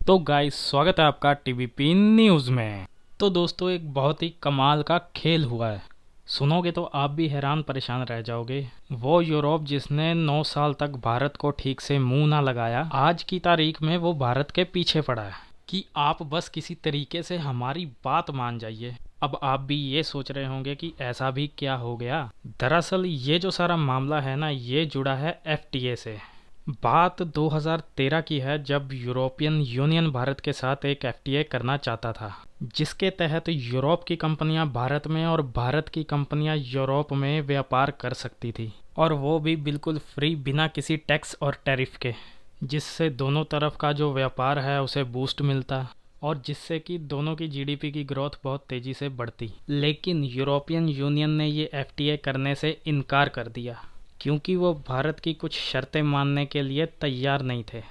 तो गाइस स्वागत है आपका टीवीपी न्यूज़ में। तो दोस्तों एक बहुत ही कमाल का खेल हुआ है। सुनोगे तो आप भी हैरान परेशान रह जाओगे। वो यूरोप जिसने 9 साल तक भारत को ठीक से मुंह ना लगाया, आज की तारीख में वो भारत के पीछे पड़ा है कि आप बस किसी तरीके से हमारी बात मान जाइए। अब आप भी ये सोच रहे होंगे कि ऐसा भी क्या हो गया। दरअसल ये जो सारा मामला है ना, ये जुड़ा है एफटीए से। बात 2013 की है, जब यूरोपियन यूनियन भारत के साथ एक एफटीए करना चाहता था, जिसके तहत यूरोप की कंपनियां भारत में और भारत की कंपनियां यूरोप में व्यापार कर सकती थी, और वो भी बिल्कुल फ्री, बिना किसी टैक्स और टैरिफ के, जिससे दोनों तरफ का जो व्यापार है उसे बूस्ट मिलता और जिससे कि दोनों की जीडीपी की ग्रोथ बहुत तेज़ी से बढ़ती। लेकिन यूरोपियन यूनियन ने ये एफटीए करने से इनकार कर दिया, क्योंकि वो भारत की कुछ शर्तें मानने के लिए तैयार नहीं थे।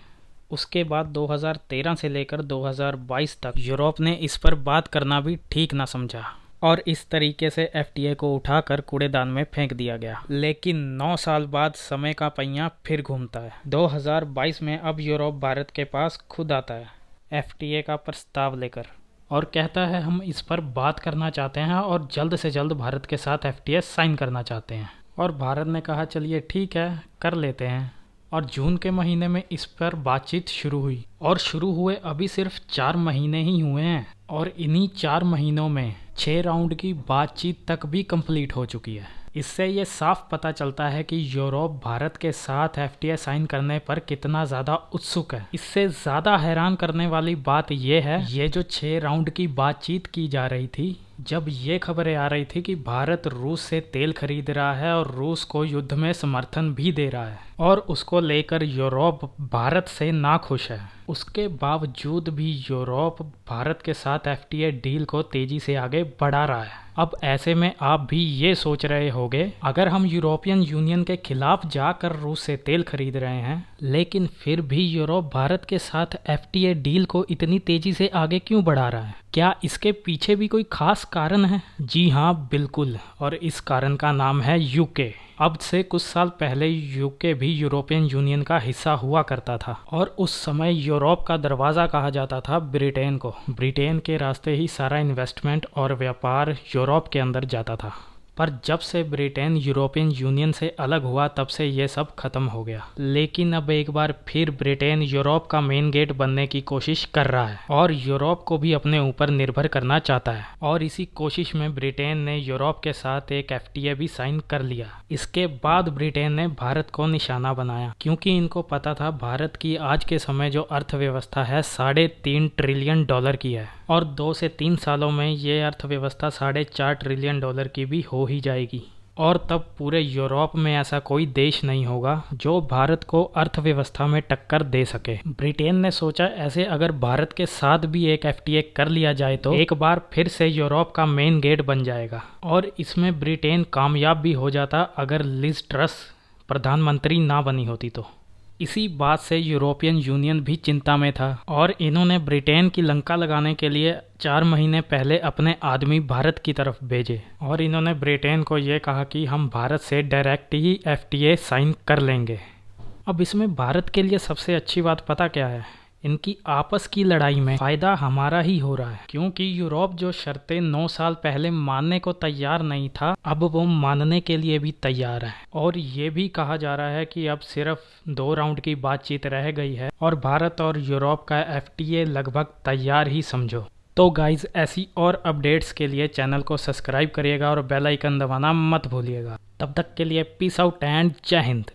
उसके बाद 2013 से लेकर 2022 तक यूरोप ने इस पर बात करना भी ठीक ना समझा, और इस तरीके से एफटीए को उठाकर कूड़ेदान में फेंक दिया गया। लेकिन 9 साल बाद समय का पहिया फिर घूमता है। 2022 में अब यूरोप भारत के पास खुद आता है एफटीए का प्रस्ताव लेकर, और कहता है हम इस पर बात करना चाहते हैं और जल्द से जल्द भारत के साथ एफटीए साइन करना चाहते हैं। और भारत ने कहा चलिए ठीक है, कर लेते हैं। और जून के महीने में इस पर बातचीत शुरू हुई, और शुरू हुए अभी सिर्फ 4 महीने ही हुए हैं, और इन्हीं 4 महीनों में 6 राउंड की बातचीत तक भी कंप्लीट हो चुकी है। इससे ये साफ पता चलता है कि यूरोप भारत के साथ एफटीए साइन करने पर कितना ज़्यादा उत्सुक है। इससे ज़्यादा हैरान करने वाली बात यह है, ये जो 6 राउंड की बातचीत की जा रही थी, जब ये खबरें आ रही थी कि भारत रूस से तेल खरीद रहा है और रूस को युद्ध में समर्थन भी दे रहा है, और उसको लेकर यूरोप भारत से नाखुश है, उसके बावजूद भी यूरोप भारत के साथ एफटीए डील को तेजी से आगे बढ़ा रहा है। अब ऐसे में आप भी ये सोच रहे होंगे, अगर हम यूरोपियन यूनियन के खिलाफ जाकर रूस से तेल खरीद रहे हैं, लेकिन फिर भी यूरोप भारत के साथ एफटीए डील को इतनी तेजी से आगे क्यों बढ़ा रहा है? क्या इसके पीछे भी कोई खास कारण है? जी हाँ, बिल्कुल, और इस कारण का नाम है यूके। अब से कुछ साल पहले यूके भी यूरोपियन यूनियन का हिस्सा हुआ करता था, और उस समय यूरोप का दरवाज़ा कहा जाता था ब्रिटेन को। ब्रिटेन के रास्ते ही सारा इन्वेस्टमेंट और व्यापार यूरोप के अंदर जाता था। पर जब से ब्रिटेन यूरोपियन यूनियन से अलग हुआ, तब से ये सब खत्म हो गया। लेकिन अब एक बार फिर ब्रिटेन यूरोप का मेन गेट बनने की कोशिश कर रहा है, और यूरोप को भी अपने ऊपर निर्भर करना चाहता है। और इसी कोशिश में ब्रिटेन ने यूरोप के साथ एक एफटीए भी साइन कर लिया। इसके बाद ब्रिटेन ने भारत को निशाना बनाया, क्योंकि इनको पता था भारत की आज के समय जो अर्थव्यवस्था है 3.5 ट्रिलियन डॉलर की है, और 2 से 3 सालों में ये अर्थव्यवस्था 4.5 ट्रिलियन डॉलर की भी हो ही जाएगी। और तब पूरे यूरोप में ऐसा कोई देश नहीं होगा जो भारत को अर्थव्यवस्था में टक्कर दे सके। ब्रिटेन ने सोचा, ऐसे अगर भारत के साथ भी एक एफटीए कर लिया जाए तो एक बार फिर से यूरोप का मेन गेट बन जाएगा। और इसमें ब्रिटेन कामयाब भी हो जाता अगर लिज ट्रस प्रधानमंत्री ना बनी होती तो। इसी बात से यूरोपियन यूनियन भी चिंता में था, और इन्होंने ब्रिटेन की लंका लगाने के लिए 4 महीने पहले अपने आदमी भारत की तरफ भेजे, और इन्होंने ब्रिटेन को ये कहा कि हम भारत से डायरेक्ट ही एफटीए साइन कर लेंगे। अब इसमें भारत के लिए सबसे अच्छी बात पता क्या है? इनकी आपस की लड़ाई में फ़ायदा हमारा ही हो रहा है, क्योंकि यूरोप जो शर्तें 9 साल पहले मानने को तैयार नहीं था, अब वो मानने के लिए भी तैयार है। और ये भी कहा जा रहा है कि अब सिर्फ 2 राउंड की बातचीत रह गई है, और भारत और यूरोप का एफटीए लगभग तैयार ही समझो। तो गाइज, ऐसी और अपडेट्स के लिए चैनल को सब्सक्राइब करिएगा और बेल आइकन दबाना मत भूलिएगा। तब तक के लिए पीस आउट एंड जय हिंद।